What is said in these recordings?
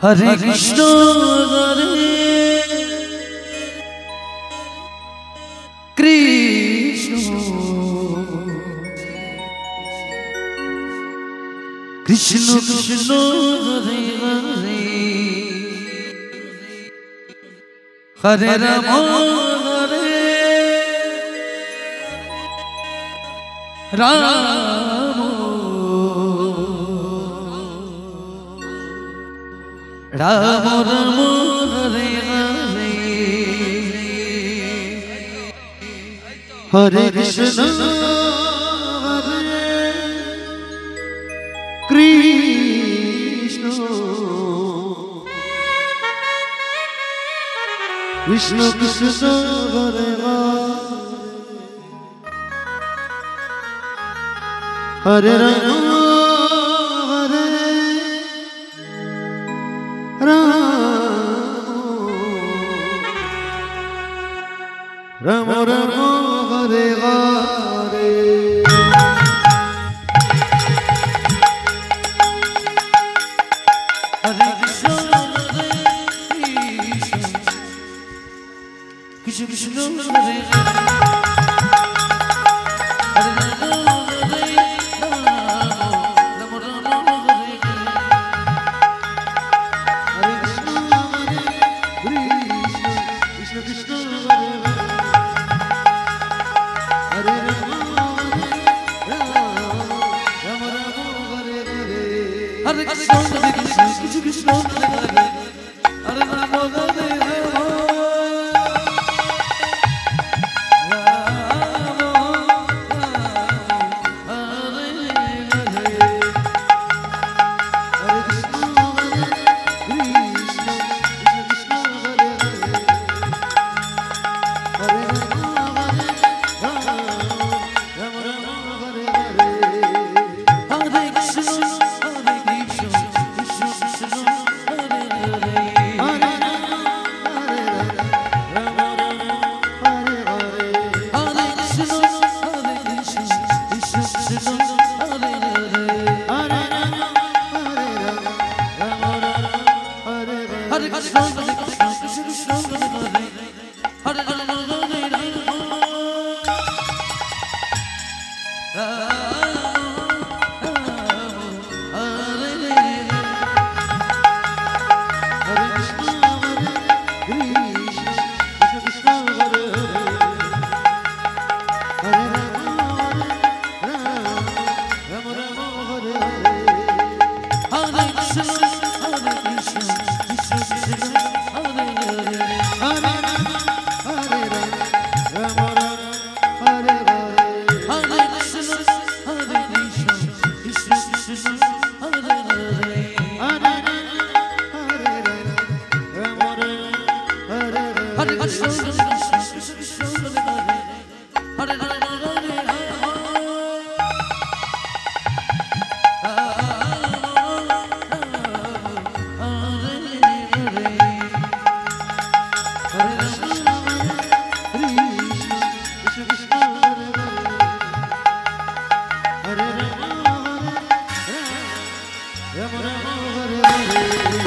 Hare Krishna, Krishna Krishna Krishna, Hare Hare, Hare Rama, Hare Rama, Rama Rama, Hare Hare, Hare Krishna, Hare Krishna, Krishna Krishna, Hare Hare, Hare Rama, Rama Rama, Hare Hare. Hare Krishna, Krishna Krishna, Hare Hare, Hare Rama, Hare Rama, Rama Rama, Hare Hare. Hare Krishna, Hare Krishna, Krishna Krishna, Hare Hare, Hare Rama, Rama Rama, Hare Hare. Hare Krishna, Hare Krishna, Krishna Krishna, Hare Hare, Hare Rama, Hare Rama.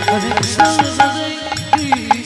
Hare Krishna, Hare Krishna,